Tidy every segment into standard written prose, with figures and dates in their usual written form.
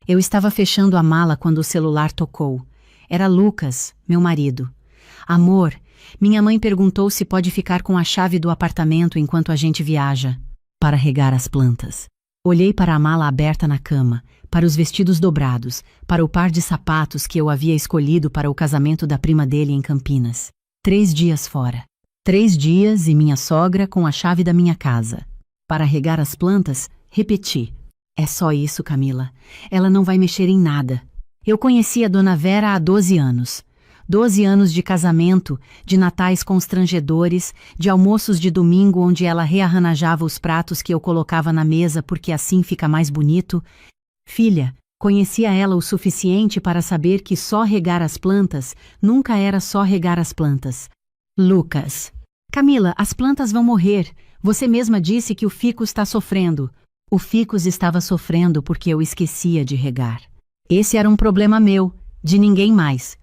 Eu estava fechando a mala quando o celular tocou. Era Lucas, meu marido. Amor, minha mãe perguntou se pode ficar com a chave do apartamento enquanto a gente viaja, para regar as plantas. Olhei para a mala aberta na cama, para os vestidos dobrados, para o par de sapatos que eu havia escolhido para o casamento da prima dele em Campinas. 3 dias fora. 3 dias e minha sogra com a chave da minha casa. Para regar as plantas, repeti. É só isso, Camila. Ela não vai mexer em nada. Eu conheci a Dona Vera há 12 anos. 12 anos de casamento, de natais constrangedores, de almoços de domingo onde ela rearranjava os pratos que eu colocava na mesa porque assim fica mais bonito. Filha, conhecia ela o suficiente para saber que só regar as plantas nunca era só regar as plantas. Lucas. Camila, as plantas vão morrer. Você mesma disse que o ficus está sofrendo. O ficus estava sofrendo porque eu esquecia de regar. Esse era um problema meu, de ninguém mais.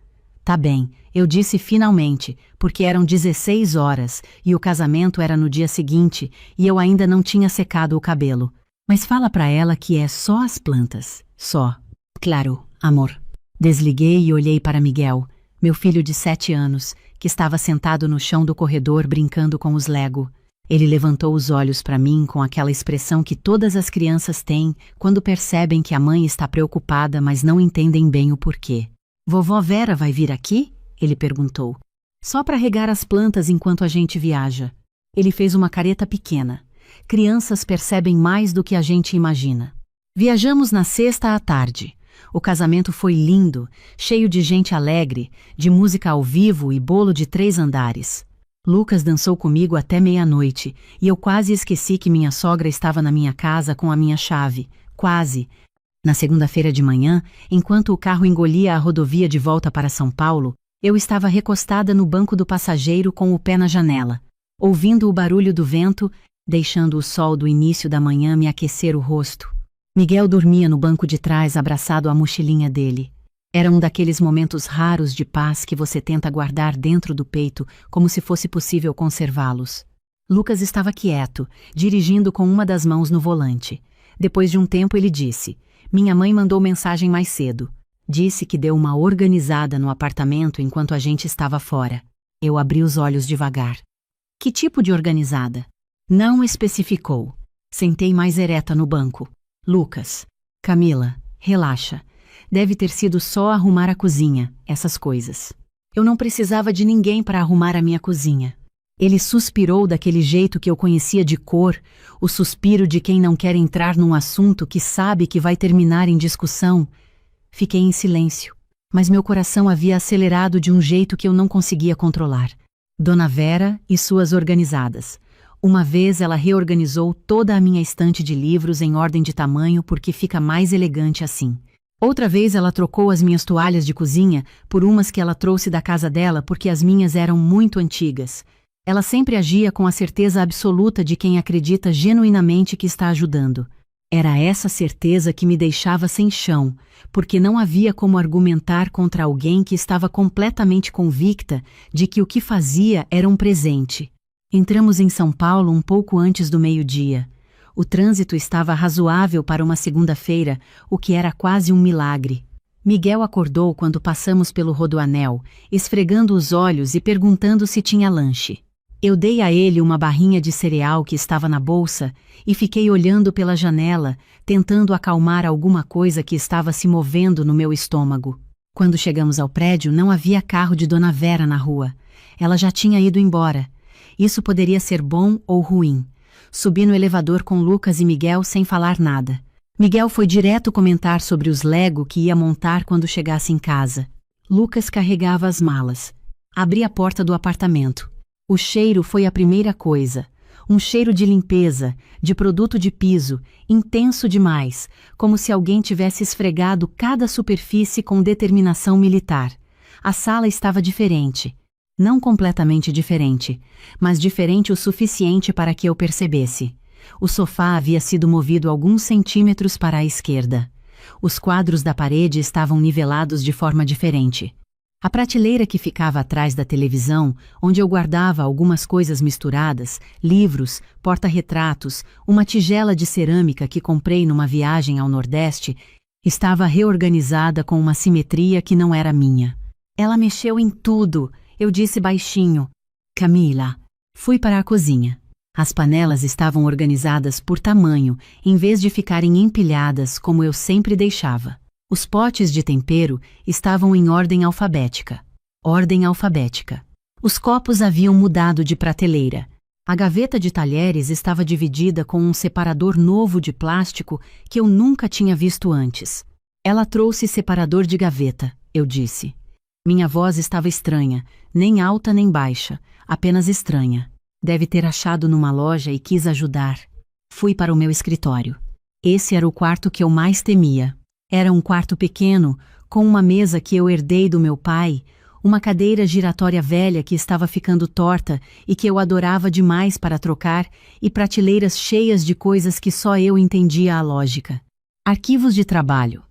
Tá bem, eu disse finalmente, porque eram 16 horas e o casamento era no dia seguinte e eu ainda não tinha secado o cabelo. Mas fala pra ela que é só as plantas, só. Claro, amor. Desliguei e olhei para Miguel, meu filho de 7 anos, que estava sentado no chão do corredor brincando com os Lego. Ele levantou os olhos para mim com aquela expressão que todas as crianças têm quando percebem que a mãe está preocupada, mas não entendem bem o porquê. Vovó Vera vai vir aqui? Ele perguntou. Só para regar as plantas enquanto a gente viaja. Ele fez uma careta pequena. Crianças percebem mais do que a gente imagina. Viajamos na sexta à tarde. O casamento foi lindo, cheio de gente alegre, de música ao vivo e bolo de 3 andares. Lucas dançou comigo até meia-noite, e eu quase esqueci que minha sogra estava na minha casa com a minha chave. Quase. Na segunda-feira de manhã, enquanto o carro engolia a rodovia de volta para São Paulo, eu estava recostada no banco do passageiro com o pé na janela, ouvindo o barulho do vento, deixando o sol do início da manhã me aquecer o rosto. Miguel dormia no banco de trás abraçado à mochilinha dele. Era um daqueles momentos raros de paz que você tenta guardar dentro do peito, como se fosse possível conservá-los. Lucas estava quieto, dirigindo com uma das mãos no volante. Depois de um tempo ele disse: minha mãe mandou mensagem mais cedo. Disse que deu uma organizada no apartamento enquanto a gente estava fora. Eu abri os olhos devagar. Que tipo de organizada? Não especificou. Sentei mais ereta no banco. Lucas. Camila, relaxa. Deve ter sido só arrumar a cozinha, essas coisas. Eu não precisava de ninguém para arrumar a minha cozinha. Ele suspirou daquele jeito que eu conhecia de cor, o suspiro de quem não quer entrar num assunto que sabe que vai terminar em discussão. Fiquei em silêncio, mas meu coração havia acelerado de um jeito que eu não conseguia controlar. Dona Vera e suas organizadas. Uma vez ela reorganizou toda a minha estante de livros em ordem de tamanho porque fica mais elegante assim. Outra vez ela trocou as minhas toalhas de cozinha por umas que ela trouxe da casa dela porque as minhas eram muito antigas. Ela sempre agia com a certeza absoluta de quem acredita genuinamente que está ajudando. Era essa certeza que me deixava sem chão, porque não havia como argumentar contra alguém que estava completamente convicta de que o que fazia era um presente. Entramos em São Paulo um pouco antes do meio-dia. O trânsito estava razoável para uma segunda-feira, o que era quase um milagre. Miguel acordou quando passamos pelo Rodoanel, esfregando os olhos e perguntando se tinha lanche. Eu dei a ele uma barrinha de cereal que estava na bolsa e fiquei olhando pela janela, tentando acalmar alguma coisa que estava se movendo no meu estômago. Quando chegamos ao prédio, não havia carro de Dona Vera na rua. Ela já tinha ido embora. Isso poderia ser bom ou ruim. Subi no elevador com Lucas e Miguel sem falar nada. Miguel foi direto comentar sobre os Lego que ia montar quando chegasse em casa. Lucas carregava as malas. Abri a porta do apartamento. O cheiro foi a primeira coisa. Um cheiro de limpeza, de produto de piso, intenso demais, como se alguém tivesse esfregado cada superfície com determinação militar. A sala estava diferente. Não completamente diferente, mas diferente o suficiente para que eu percebesse. O sofá havia sido movido alguns centímetros para a esquerda. Os quadros da parede estavam nivelados de forma diferente. A prateleira que ficava atrás da televisão, onde eu guardava algumas coisas misturadas, livros, porta-retratos, uma tigela de cerâmica que comprei numa viagem ao Nordeste, Estava reorganizada com uma simetria que não era minha. Ela mexeu em tudo, eu disse baixinho. Camila. Fui para a cozinha. As panelas estavam organizadas por tamanho, em vez de ficarem empilhadas como eu sempre deixava. Os potes de tempero estavam em ordem alfabética. Ordem alfabética. Os copos haviam mudado de prateleira. A gaveta de talheres estava dividida com um separador novo de plástico que eu nunca tinha visto antes. Ela trouxe separador de gaveta, eu disse. Minha voz estava estranha, nem alta nem baixa, apenas estranha. Deve ter achado numa loja e quis ajudar. Fui para o meu escritório. Esse era o quarto que eu mais temia. Era um quarto pequeno, com uma mesa que eu herdei do meu pai, uma cadeira giratória velha que estava ficando torta e que eu adorava demais para trocar, e prateleiras cheias de coisas que só eu entendia a lógica. Arquivos de trabalho,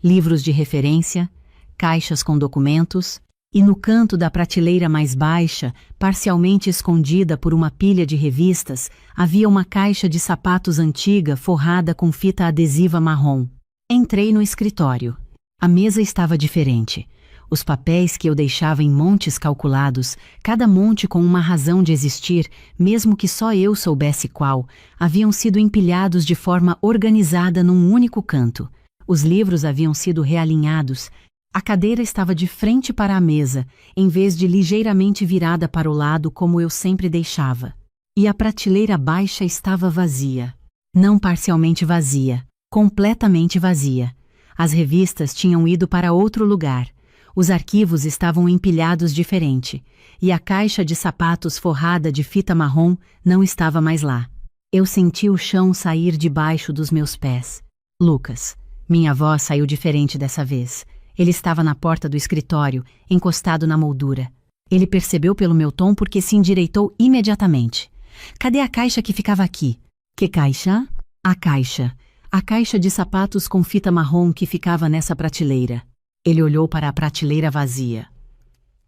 livros de referência, caixas com documentos, e no canto da prateleira mais baixa, parcialmente escondida por uma pilha de revistas, havia uma caixa de sapatos antiga forrada com fita adesiva marrom. Entrei no escritório. A mesa estava diferente. Os papéis que eu deixava em montes calculados, cada monte com uma razão de existir, mesmo que só eu soubesse qual, haviam sido empilhados de forma organizada num único canto. Os livros haviam sido realinhados. A cadeira estava de frente para a mesa, em vez de ligeiramente virada para o lado como eu sempre deixava. E a prateleira baixa estava vazia. Não parcialmente vazia, completamente vazia. As revistas tinham ido para outro lugar. Os arquivos estavam empilhados diferente, e a caixa de sapatos forrada de fita marrom não estava mais lá. Eu senti o chão sair debaixo dos meus pés. Lucas. Minha voz saiu diferente dessa vez. Ele estava na porta do escritório, encostado na moldura. Ele percebeu pelo meu tom porque se endireitou imediatamente. Cadê a caixa que ficava aqui? Que caixa? A caixa. A caixa de sapatos com fita marrom que ficava nessa prateleira. Ele olhou para a prateleira vazia.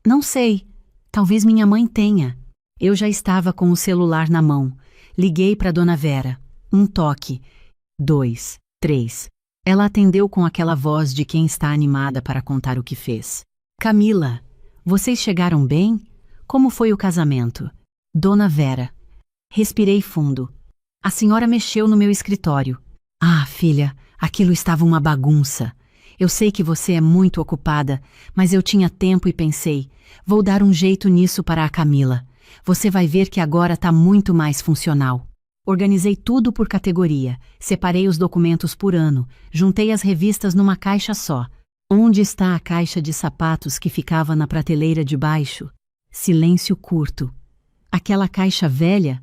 Não sei. Talvez minha mãe tenha. Eu já estava com o celular na mão. Liguei para Dona Vera. Um toque. 2, 3. Ela atendeu com aquela voz de quem está animada para contar o que fez. Camila, vocês chegaram bem? Como foi o casamento? Dona Vera. Respirei fundo. A senhora mexeu no meu escritório. Ah, filha, aquilo estava uma bagunça. Eu sei que você é muito ocupada, mas eu tinha tempo e pensei, vou dar um jeito nisso para a Camila. Você vai ver que agora está muito mais funcional. Organizei tudo por categoria, separei os documentos por ano, juntei as revistas numa caixa só. Onde está a caixa de sapatos que ficava na prateleira de baixo? Silêncio curto. Aquela caixa velha?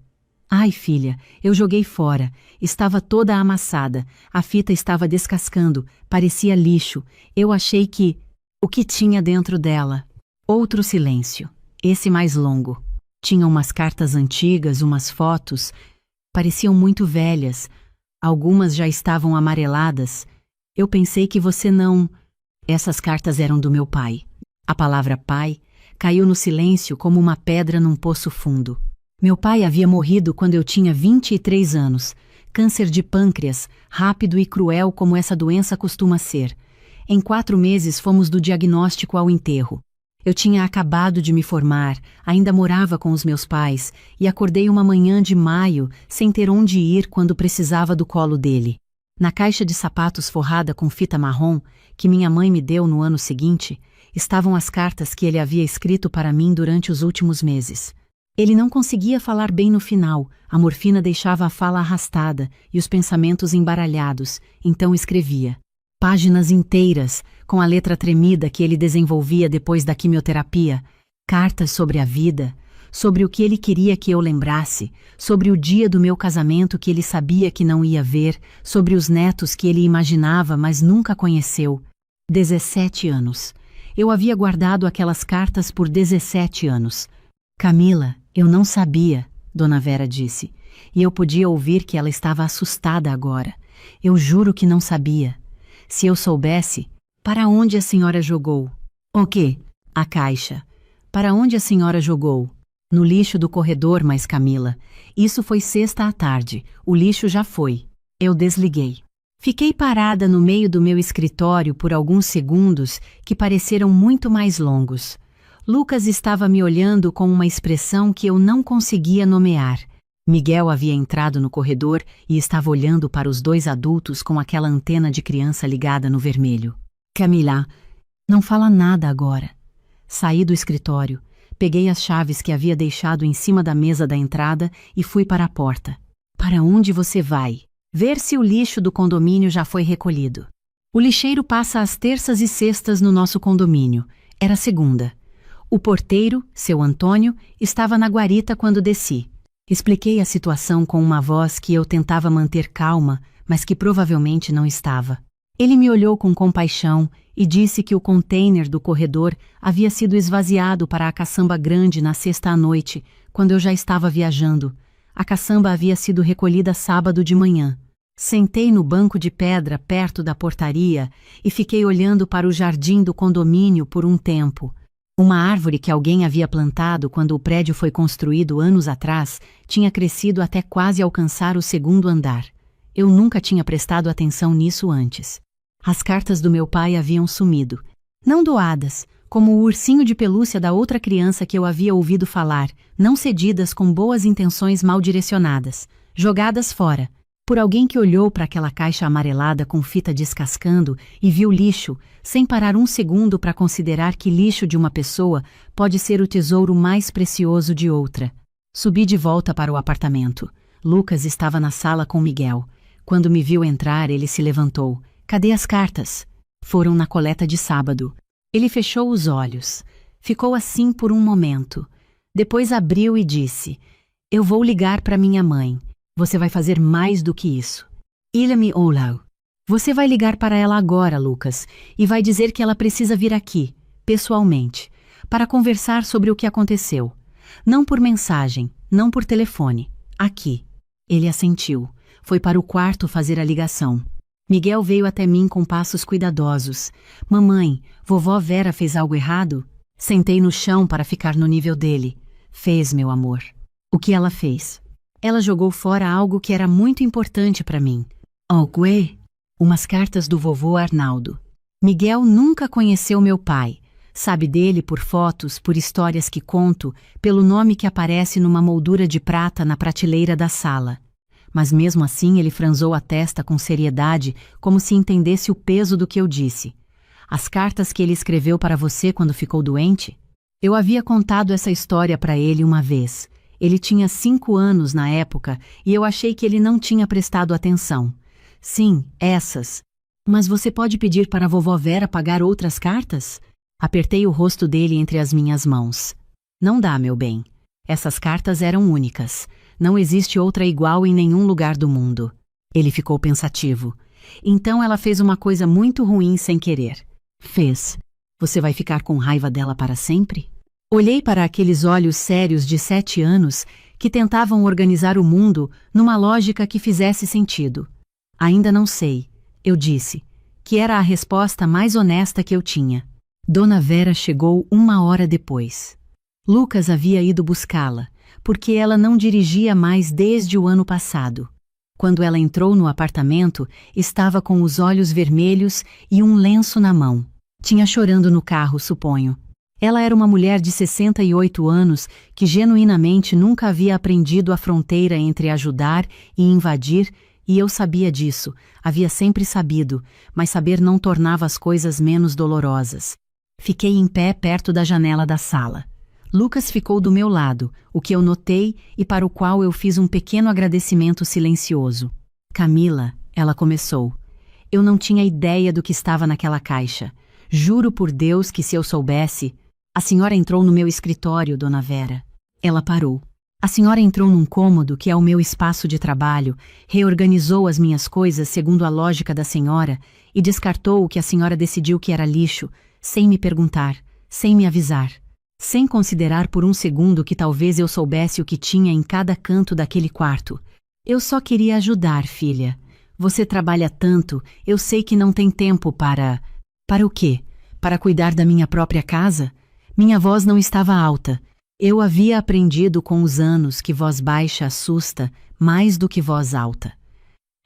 Ai, filha, eu joguei fora. Estava toda amassada, a fita estava descascando, parecia lixo. Eu achei que... O que tinha dentro dela? Outro silêncio, esse mais longo. Tinha umas cartas antigas, umas fotos... Pareciam muito velhas. Algumas já estavam amareladas. Eu pensei que você não... Essas cartas eram do meu pai. A palavra pai caiu no silêncio como uma pedra num poço fundo. Meu pai havia morrido quando eu tinha 23 anos. Câncer de pâncreas, rápido e cruel como essa doença costuma ser. Em 4 meses fomos do diagnóstico ao enterro. Eu tinha acabado de me formar, ainda morava com os meus pais e acordei uma manhã de maio sem ter onde ir quando precisava do colo dele. Na caixa de sapatos forrada com fita marrom, que minha mãe me deu no ano seguinte, estavam as cartas que ele havia escrito para mim durante os últimos meses. Ele não conseguia falar bem no final, a morfina deixava a fala arrastada e os pensamentos embaralhados, então escrevia. Páginas inteiras, com a letra tremida que ele desenvolvia depois da quimioterapia, cartas sobre a vida, sobre o que ele queria que eu lembrasse, sobre o dia do meu casamento que ele sabia que não ia ver, sobre os netos que ele imaginava mas nunca conheceu. 17 anos. Eu havia guardado aquelas cartas por 17 anos. Camila, eu não sabia, Dona Vera disse, e eu podia ouvir que ela estava assustada agora. Eu juro que não sabia. Se eu soubesse, para onde a senhora jogou? O quê? A caixa. Para onde a senhora jogou? No lixo do corredor, mas Camila. Isso foi sexta à tarde. O lixo já foi. Eu desliguei. Fiquei parada no meio do meu escritório por alguns segundos que pareceram muito mais longos. Lucas estava me olhando com uma expressão que eu não conseguia nomear. Miguel havia entrado no corredor e estava olhando para os dois adultos com aquela antena de criança ligada no vermelho. Camila, não fala nada agora. Saí do escritório, peguei as chaves que havia deixado em cima da mesa da entrada e fui para a porta. Para onde você vai? Ver se o lixo do condomínio já foi recolhido. O lixeiro passa às terças e sextas no nosso condomínio. Era segunda. O porteiro, seu Antônio, estava na guarita quando desci. Expliquei a situação com uma voz que eu tentava manter calma, mas que provavelmente não estava. Ele me olhou com compaixão e disse que o container do corredor havia sido esvaziado para a caçamba grande na sexta à noite, quando eu já estava viajando. A caçamba havia sido recolhida sábado de manhã. Sentei no banco de pedra perto da portaria e fiquei olhando para o jardim do condomínio por um tempo. Uma árvore que alguém havia plantado quando o prédio foi construído anos atrás tinha crescido até quase alcançar o segundo andar. Eu nunca tinha prestado atenção nisso antes. As cartas do meu pai haviam sumido. Não doadas, como o ursinho de pelúcia da outra criança que eu havia ouvido falar, não cedidas com boas intenções mal direcionadas, jogadas fora, por alguém que olhou para aquela caixa amarelada com fita descascando e viu lixo, sem parar um segundo para considerar que lixo de uma pessoa pode ser o tesouro mais precioso de outra. Subi de volta para o apartamento. Lucas estava na sala com Miguel. Quando me viu entrar, ele se levantou. Cadê as cartas? Foram na coleta de sábado. Ele fechou os olhos. Ficou assim por um momento. Depois abriu e disse: Eu vou ligar para minha mãe. Você vai fazer mais do que isso. Ilha-me Olau. Você vai ligar para ela agora, Lucas, e vai dizer que ela precisa vir aqui, pessoalmente, para conversar sobre o que aconteceu. Não por mensagem, não por telefone. Aqui. Ele assentiu. Foi para o quarto fazer a ligação. Miguel veio até mim com passos cuidadosos. Mamãe, vovó Vera fez algo errado? Sentei no chão para ficar no nível dele. Fez, meu amor. O que ela fez? Ela jogou fora algo que era muito importante para mim. Algo? Umas cartas do vovô Arnaldo. Miguel nunca conheceu meu pai. Sabe dele por fotos, por histórias que conto, pelo nome que aparece numa moldura de prata na prateleira da sala. Mas mesmo assim ele franzou a testa com seriedade, como se entendesse o peso do que eu disse. As cartas que ele escreveu para você quando ficou doente? Eu havia contado essa história para ele uma vez. Ele tinha 5 anos na época e eu achei que ele não tinha prestado atenção. Sim, essas. Mas você pode pedir para a vovó Vera pagar outras cartas? Apertei o rosto dele entre as minhas mãos. Não dá, meu bem. Essas cartas eram únicas. Não existe outra igual em nenhum lugar do mundo. Ele ficou pensativo. Então ela fez uma coisa muito ruim sem querer. Fez. Você vai ficar com raiva dela para sempre? Olhei para aqueles olhos sérios de 7 anos que tentavam organizar o mundo numa lógica que fizesse sentido. Ainda não sei, eu disse, que era a resposta mais honesta que eu tinha. Dona Vera chegou 1 hora depois. Lucas havia ido buscá-la, porque ela não dirigia mais desde o ano passado. Quando ela entrou no apartamento, estava com os olhos vermelhos e um lenço na mão. Tinha chorando no carro, suponho. Ela era uma mulher de 68 anos que genuinamente nunca havia aprendido a fronteira entre ajudar e invadir, e eu sabia disso, havia sempre sabido, mas saber não tornava as coisas menos dolorosas. Fiquei em pé perto da janela da sala. Lucas ficou do meu lado, o que eu notei e para o qual eu fiz um pequeno agradecimento silencioso. Camila, ela começou. Eu não tinha ideia do que estava naquela caixa. Juro por Deus que se eu soubesse... A senhora entrou no meu escritório, dona Vera. Ela parou. A senhora entrou num cômodo que é o meu espaço de trabalho, reorganizou as minhas coisas segundo a lógica da senhora e descartou o que a senhora decidiu que era lixo, sem me perguntar, sem me avisar. Sem considerar por um segundo que talvez eu soubesse o que tinha em cada canto daquele quarto. Eu só queria ajudar, filha. Você trabalha tanto, eu sei que não tem tempo para... Para o quê? Para cuidar da minha própria casa? Minha voz não estava alta. Eu havia aprendido com os anos que voz baixa assusta mais do que voz alta.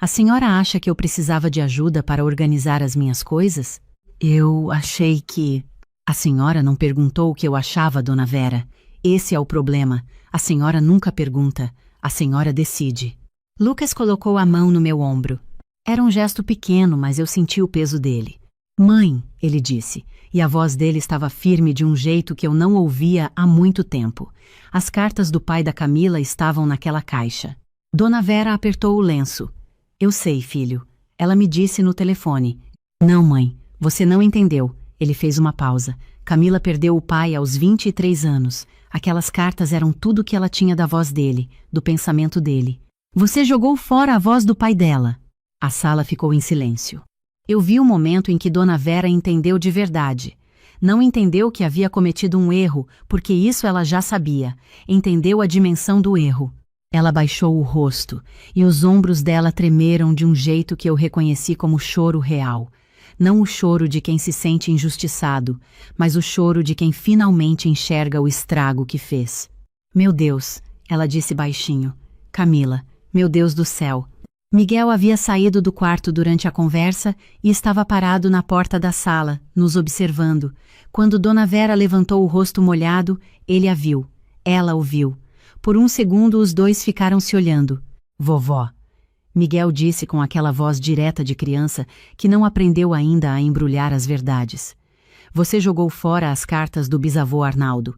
A senhora acha que eu precisava de ajuda para organizar as minhas coisas? Eu achei que... A senhora não perguntou o que eu achava, dona Vera. Esse é o problema. A senhora nunca pergunta. A senhora decide. Lucas colocou a mão no meu ombro. Era um gesto pequeno, mas eu senti o peso dele. Mãe, ele disse, e a voz dele estava firme de um jeito que eu não ouvia há muito tempo. As cartas do pai da Camila estavam naquela caixa. Dona Vera apertou o lenço. Eu sei, filho. Ela me disse no telefone. Não, mãe, você não entendeu. Ele fez uma pausa. Camila perdeu o pai aos 23 anos. Aquelas cartas eram tudo que ela tinha da voz dele, do pensamento dele. Você jogou fora a voz do pai dela. A sala ficou em silêncio. Eu vi o momento em que Dona Vera entendeu de verdade. Não entendeu que havia cometido um erro, porque isso ela já sabia. Entendeu a dimensão do erro. Ela baixou o rosto, e os ombros dela tremeram de um jeito que eu reconheci como choro real. Não o choro de quem se sente injustiçado, mas o choro de quem finalmente enxerga o estrago que fez. Meu Deus, ela disse baixinho. Camila, meu Deus do céu. Miguel havia saído do quarto durante a conversa e estava parado na porta da sala, nos observando. Quando Dona Vera levantou o rosto molhado, ele a viu. Ela o viu. Por um segundo os dois ficaram se olhando. Vovó. Miguel disse com aquela voz direta de criança que não aprendeu ainda a embrulhar as verdades. Você jogou fora as cartas do bisavô Arnaldo.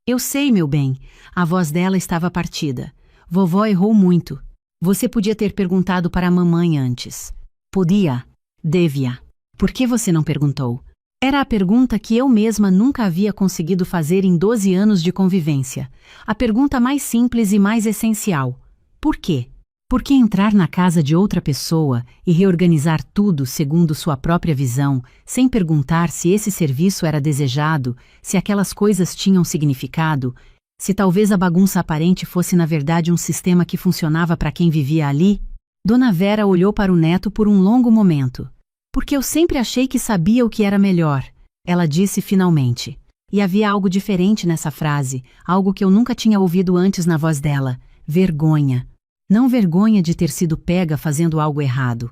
Eu sei, meu bem. A voz dela estava partida. Vovó errou muito. Você podia ter perguntado para a mamãe antes. Podia. Devia. Por que você não perguntou? Era a pergunta que eu mesma nunca havia conseguido fazer em 12 anos de convivência. A pergunta mais simples e mais essencial. Por quê? Por que entrar na casa de outra pessoa e reorganizar tudo segundo sua própria visão, sem perguntar se esse serviço era desejado, se aquelas coisas tinham significado, se talvez a bagunça aparente fosse na verdade um sistema que funcionava para quem vivia ali? Dona Vera olhou para o neto por um longo momento. Porque eu sempre achei que sabia o que era melhor, ela disse finalmente. E havia algo diferente nessa frase, algo que eu nunca tinha ouvido antes na voz dela. Vergonha. Não vergonha de ter sido pega fazendo algo errado.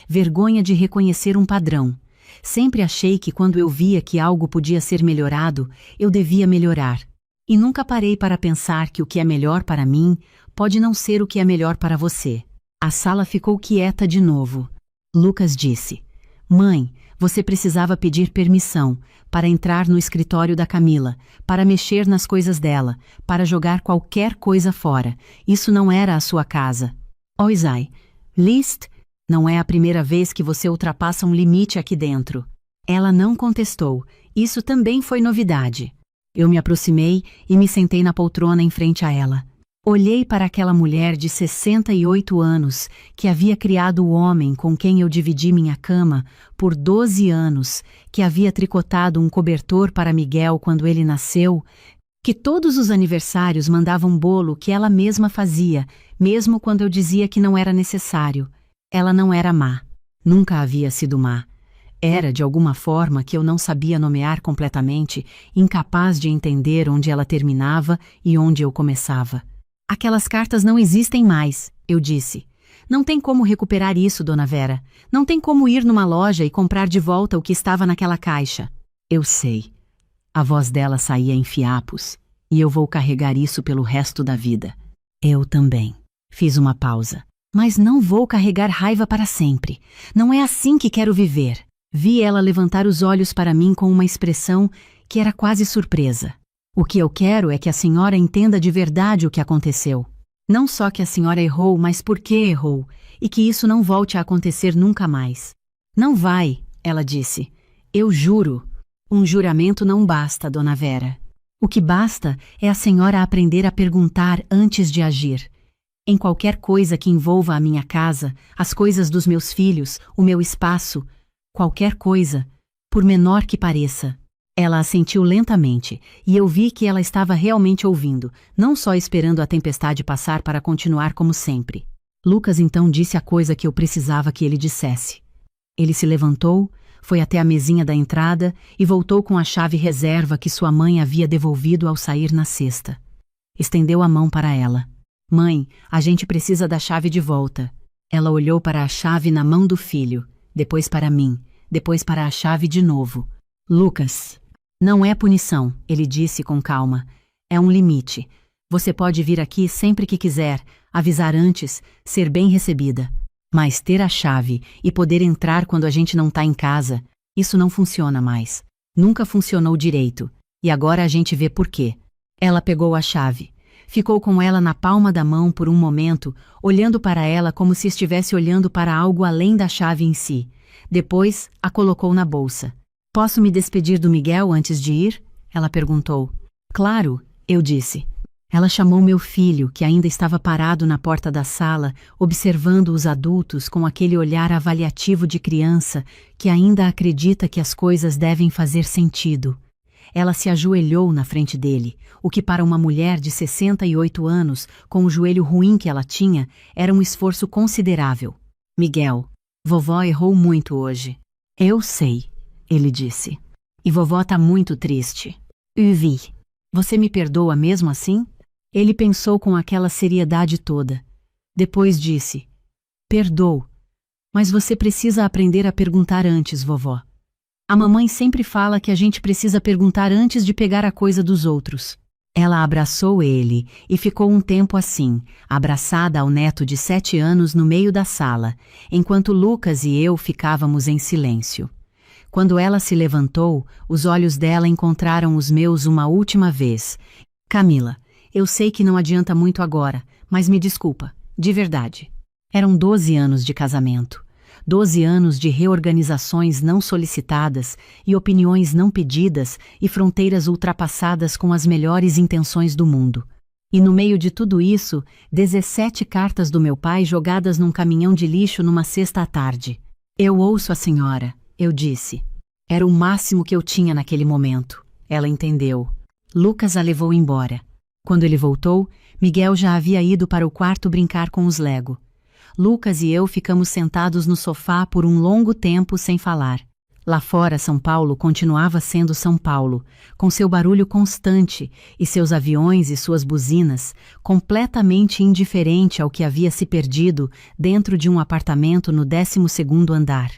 Vergonha de reconhecer um padrão. Sempre achei que quando eu via que algo podia ser melhorado, eu devia melhorar. E nunca parei para pensar que o que é melhor para mim pode não ser o que é melhor para você. A sala ficou quieta de novo. Lucas disse. Mãe, você precisava pedir permissão para entrar no escritório da Camila, para mexer nas coisas dela, para jogar qualquer coisa fora. Isso não era a sua casa. Oisai, List, não é a primeira vez que você ultrapassa um limite aqui dentro. Ela não contestou. Isso também foi novidade. Eu me aproximei e me sentei na poltrona em frente a ela. Olhei para aquela mulher de 68 anos que havia criado o homem com quem eu dividi minha cama por 12 anos, que havia tricotado um cobertor para Miguel quando ele nasceu, que todos os aniversários mandava um bolo que ela mesma fazia, mesmo quando eu dizia que não era necessário. Ela não era má. Nunca havia sido má. Era, de alguma forma, que eu não sabia nomear completamente, incapaz de entender onde ela terminava e onde eu começava. Aquelas cartas não existem mais, eu disse. Não tem como recuperar isso, Dona Vera. Não tem como ir numa loja e comprar de volta o que estava naquela caixa. Eu sei. A voz dela saía em fiapos, e eu vou carregar isso pelo resto da vida. Eu também. Fiz uma pausa. Mas não vou carregar raiva para sempre. Não é assim que quero viver. Vi ela levantar os olhos para mim com uma expressão que era quase surpresa. O que eu quero é que a senhora entenda de verdade o que aconteceu. Não só que a senhora errou, mas por que errou, e que isso não volte a acontecer nunca mais. Não vai, ela disse. Eu juro. Um juramento não basta, Dona Vera. O que basta é a senhora aprender a perguntar antes de agir. Em qualquer coisa que envolva a minha casa, as coisas dos meus filhos, o meu espaço, qualquer coisa, por menor que pareça. Ela assentiu lentamente, e eu vi que ela estava realmente ouvindo, não só esperando a tempestade passar para continuar como sempre. Lucas então disse a coisa que eu precisava que ele dissesse. Ele se levantou, foi até a mesinha da entrada e voltou com a chave reserva que sua mãe havia devolvido ao sair na sexta. Estendeu a mão para ela. Mãe, a gente precisa da chave de volta. Ela olhou para a chave na mão do filho, depois para mim, depois para a chave de novo. Lucas, não é punição, ele disse com calma. É um limite. Você pode vir aqui sempre que quiser, avisar antes, ser bem recebida. Mas ter a chave e poder entrar quando a gente não tá em casa, isso não funciona mais. Nunca funcionou direito. E agora a gente vê por quê. Ela pegou a chave. Ficou com ela na palma da mão por um momento, olhando para ela como se estivesse olhando para algo além da chave em si. Depois, a colocou na bolsa. Posso me despedir do Miguel antes de ir? Ela perguntou. Claro, eu disse. Ela chamou meu filho, que ainda estava parado na porta da sala, observando os adultos com aquele olhar avaliativo de criança que ainda acredita que as coisas devem fazer sentido. Ela se ajoelhou na frente dele, o que para uma mulher de 68 anos, com o joelho ruim que ela tinha, era um esforço considerável. Miguel, vovó errou muito hoje. Eu sei, ele disse. E vovó tá muito triste. Vi. Você me perdoa mesmo assim? Ele pensou com aquela seriedade toda. Depois disse, perdoo, mas você precisa aprender a perguntar antes, vovó. A mamãe sempre fala que a gente precisa perguntar antes de pegar a coisa dos outros. Ela abraçou ele e ficou um tempo assim, abraçada ao neto de 7 anos no meio da sala, enquanto Lucas e eu ficávamos em silêncio. Quando ela se levantou, os olhos dela encontraram os meus uma última vez. Camila, eu sei que não adianta muito agora, mas me desculpa, de verdade. Eram 12 anos de casamento. 12 anos de reorganizações não solicitadas e opiniões não pedidas e fronteiras ultrapassadas com as melhores intenções do mundo. E no meio de tudo isso, 17 cartas do meu pai jogadas num caminhão de lixo numa sexta à tarde. Eu ouço a senhora, eu disse. Era o máximo que eu tinha naquele momento. Ela entendeu. Lucas a levou embora. Quando ele voltou, Miguel já havia ido para o quarto brincar com os Lego. Lucas e eu ficamos sentados no sofá por um longo tempo sem falar. Lá fora, São Paulo continuava sendo São Paulo, com seu barulho constante e seus aviões e suas buzinas, completamente indiferente ao que havia se perdido dentro de um apartamento no 12º andar.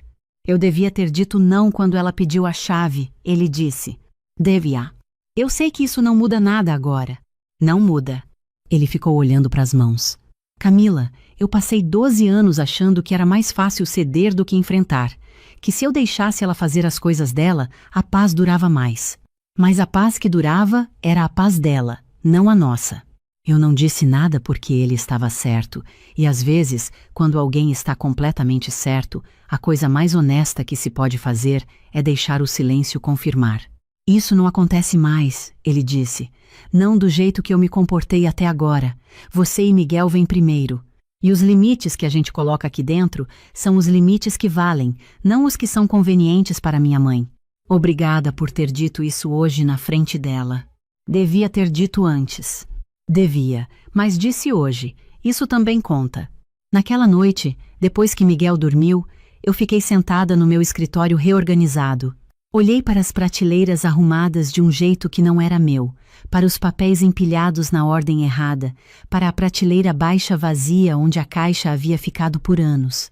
Eu devia ter dito não quando ela pediu a chave, ele disse. Devia. Eu sei que isso não muda nada agora. Não muda. Ele ficou olhando para as mãos. Camila, eu passei 12 anos achando que era mais fácil ceder do que enfrentar, que se eu deixasse ela fazer as coisas dela, a paz durava mais. Mas a paz que durava era a paz dela, não a nossa. Eu não disse nada porque ele estava certo, e às vezes, quando alguém está completamente certo, a coisa mais honesta que se pode fazer é deixar o silêncio confirmar. Isso não acontece mais, ele disse. Não do jeito que eu me comportei até agora. Você e Miguel vêm primeiro. E os limites que a gente coloca aqui dentro são os limites que valem, não os que são convenientes para minha mãe. Obrigada por ter dito isso hoje na frente dela. Devia ter dito antes. Devia, mas disse hoje. Isso também conta. Naquela noite, depois que Miguel dormiu, eu fiquei sentada no meu escritório reorganizado. Olhei para as prateleiras arrumadas de um jeito que não era meu, para os papéis empilhados na ordem errada, para a prateleira baixa vazia onde a caixa havia ficado por anos.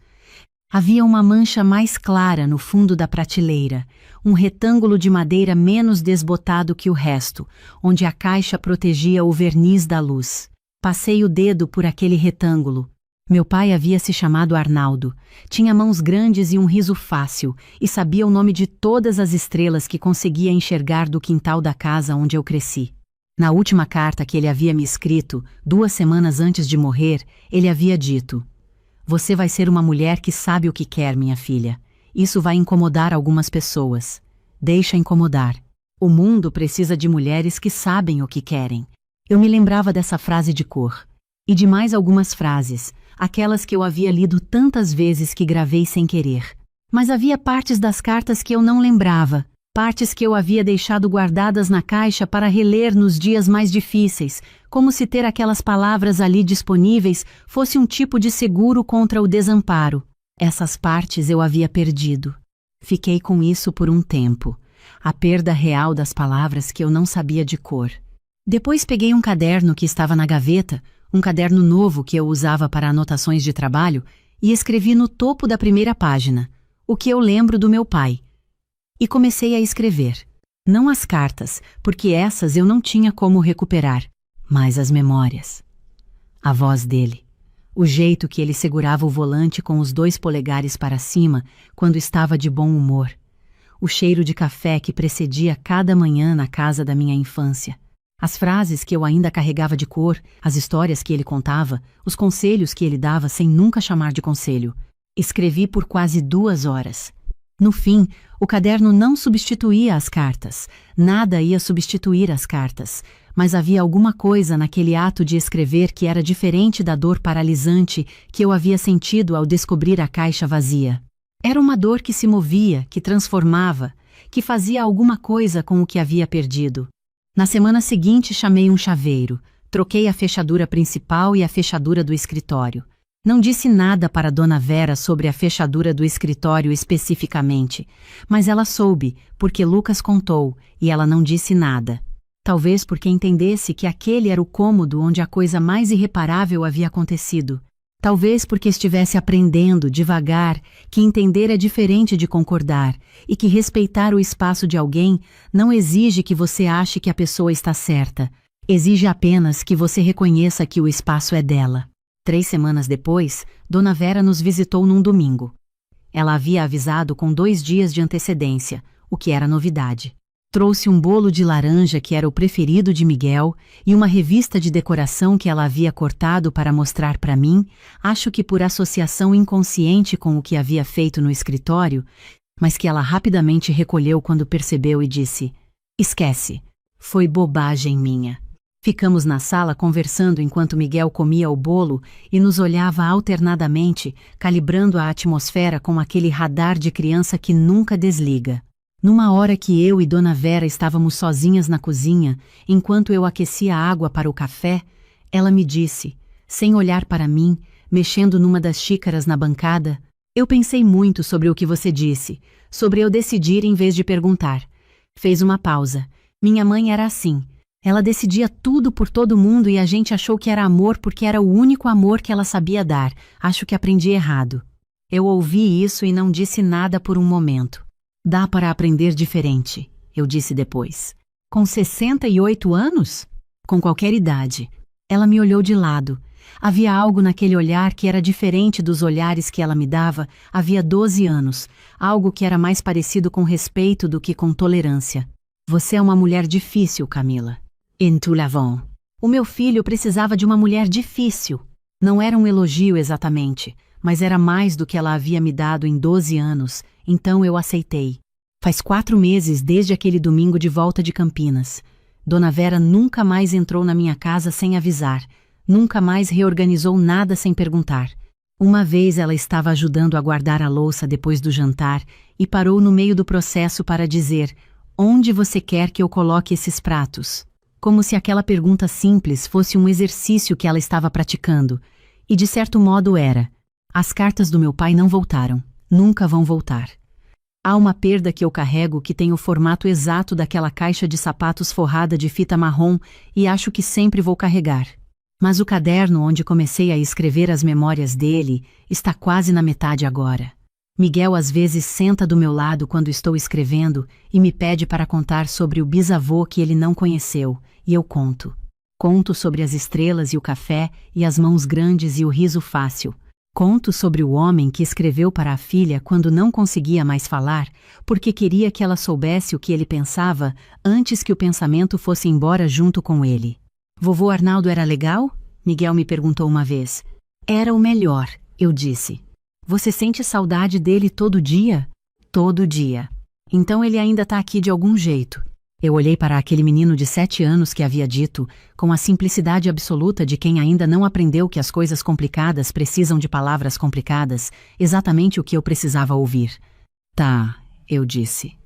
Havia uma mancha mais clara no fundo da prateleira, um retângulo de madeira menos desbotado que o resto, onde a caixa protegia o verniz da luz. Passei o dedo por aquele retângulo. Meu pai havia se chamado Arnaldo, tinha mãos grandes e um riso fácil, e sabia o nome de todas as estrelas que conseguia enxergar do quintal da casa onde eu cresci. Na última carta que ele havia me escrito, 2 semanas antes de morrer, ele havia dito: Você vai ser uma mulher que sabe o que quer, minha filha. Isso vai incomodar algumas pessoas. Deixa incomodar. O mundo precisa de mulheres que sabem o que querem. Eu me lembrava dessa frase de cor. E de mais algumas frases, aquelas que eu havia lido tantas vezes que gravei sem querer. Mas havia partes das cartas que eu não lembrava, partes que eu havia deixado guardadas na caixa para reler nos dias mais difíceis, como se ter aquelas palavras ali disponíveis fosse um tipo de seguro contra o desamparo. Essas partes eu havia perdido. Fiquei com isso por um tempo, a perda real das palavras que eu não sabia de cor. Depois peguei um caderno que estava na gaveta, um caderno novo que eu usava para anotações de trabalho, e escrevi no topo da primeira página, o que eu lembro do meu pai. E comecei a escrever. Não as cartas, porque essas eu não tinha como recuperar, mas as memórias. A voz dele. O jeito que ele segurava o volante com os 2 polegares para cima quando estava de bom humor. O cheiro de café que precedia cada manhã na casa da minha infância. As frases que eu ainda carregava de cor, as histórias que ele contava, os conselhos que ele dava sem nunca chamar de conselho. Escrevi por quase 2 horas. No fim, o caderno não substituía as cartas. Nada ia substituir as cartas. Mas havia alguma coisa naquele ato de escrever que era diferente da dor paralisante que eu havia sentido ao descobrir a caixa vazia. Era uma dor que se movia, que transformava, que fazia alguma coisa com o que havia perdido. Na semana seguinte chamei um chaveiro, troquei a fechadura principal e a fechadura do escritório. Não disse nada para Dona Vera sobre a fechadura do escritório especificamente, mas ela soube, porque Lucas contou, e ela não disse nada. Talvez porque entendesse que aquele era o cômodo onde a coisa mais irreparável havia acontecido. Talvez porque estivesse aprendendo, devagar, que entender é diferente de concordar, e que respeitar o espaço de alguém não exige que você ache que a pessoa está certa. Exige apenas que você reconheça que o espaço é dela. 3 semanas depois, Dona Vera nos visitou num domingo. Ela havia avisado com 2 dias de antecedência, o que era novidade. Trouxe um bolo de laranja que era o preferido de Miguel e uma revista de decoração que ela havia cortado para mostrar para mim, acho que por associação inconsciente com o que havia feito no escritório, mas que ela rapidamente recolheu quando percebeu e disse: "Esquece, foi bobagem minha." Ficamos na sala conversando enquanto Miguel comia o bolo e nos olhava alternadamente, calibrando a atmosfera com aquele radar de criança que nunca desliga. Numa hora que eu e Dona Vera estávamos sozinhas na cozinha, enquanto eu aquecia a água para o café, ela me disse, sem olhar para mim, mexendo numa das xícaras na bancada: "Eu pensei muito sobre o que você disse, sobre eu decidir em vez de perguntar." Fez uma pausa. Minha mãe era assim. Ela decidia tudo por todo mundo e a gente achou que era amor porque era o único amor que ela sabia dar. Acho que aprendi errado. Eu ouvi isso e não disse nada por um momento. "Dá para aprender diferente", eu disse depois. "Com 68 anos?" "Com qualquer idade." Ela me olhou de lado. Havia algo naquele olhar que era diferente dos olhares que ela me dava havia 12 anos, algo que era mais parecido com respeito do que com tolerância. "Você é uma mulher difícil, Camila." "En tout l'avant." O meu filho precisava de uma mulher difícil. Não era um elogio exatamente, mas era mais do que ela havia me dado em 12 anos, então eu aceitei. Faz 4 meses desde aquele domingo de volta de Campinas. Dona Vera nunca mais entrou na minha casa sem avisar, nunca mais reorganizou nada sem perguntar. Uma vez ela estava ajudando a guardar a louça depois do jantar e parou no meio do processo para dizer: "Onde você quer que eu coloque esses pratos?" Como se aquela pergunta simples fosse um exercício que ela estava praticando. E de certo modo era. As cartas do meu pai não voltaram. Nunca vão voltar. Há uma perda que eu carrego que tem o formato exato daquela caixa de sapatos forrada de fita marrom e acho que sempre vou carregar. Mas o caderno onde comecei a escrever as memórias dele está quase na metade agora. Miguel às vezes senta do meu lado quando estou escrevendo e me pede para contar sobre o bisavô que ele não conheceu, e eu conto. Conto sobre as estrelas e o café e as mãos grandes e o riso fácil. Conto sobre o homem que escreveu para a filha quando não conseguia mais falar, porque queria que ela soubesse o que ele pensava antes que o pensamento fosse embora junto com ele. "Vovô Arnaldo era legal?" Miguel me perguntou uma vez. "Era o melhor", eu disse. "Você sente saudade dele todo dia?" "Todo dia." "Então ele ainda está aqui de algum jeito." Eu olhei para aquele menino de 7 anos que havia dito, com a simplicidade absoluta de quem ainda não aprendeu que as coisas complicadas precisam de palavras complicadas, exatamente o que eu precisava ouvir. "Tá", eu disse.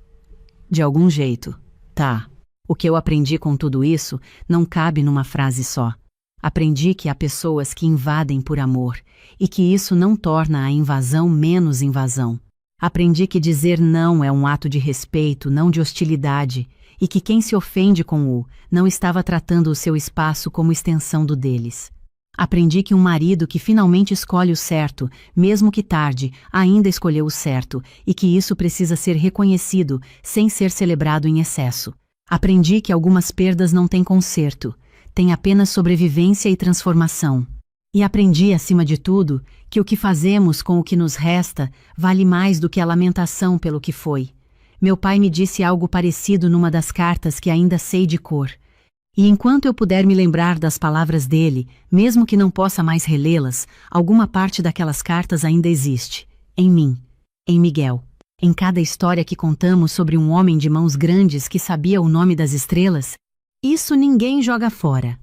"De algum jeito, tá." O que eu aprendi com tudo isso não cabe numa frase só. Aprendi que há pessoas que invadem por amor, e que isso não torna a invasão menos invasão. Aprendi que dizer não é um ato de respeito, não de hostilidade, e que quem se ofende com o não estava tratando o seu espaço como extensão do deles. Aprendi que um marido que finalmente escolhe o certo, mesmo que tarde, ainda escolheu o certo, e que isso precisa ser reconhecido, sem ser celebrado em excesso. Aprendi que algumas perdas não têm conserto, têm apenas sobrevivência e transformação. E aprendi, acima de tudo, que o que fazemos com o que nos resta vale mais do que a lamentação pelo que foi. Meu pai me disse algo parecido numa das cartas que ainda sei de cor. E enquanto eu puder me lembrar das palavras dele, mesmo que não possa mais relê-las, alguma parte daquelas cartas ainda existe. Em mim. Em Miguel. Em cada história que contamos sobre um homem de mãos grandes que sabia o nome das estrelas, isso ninguém joga fora.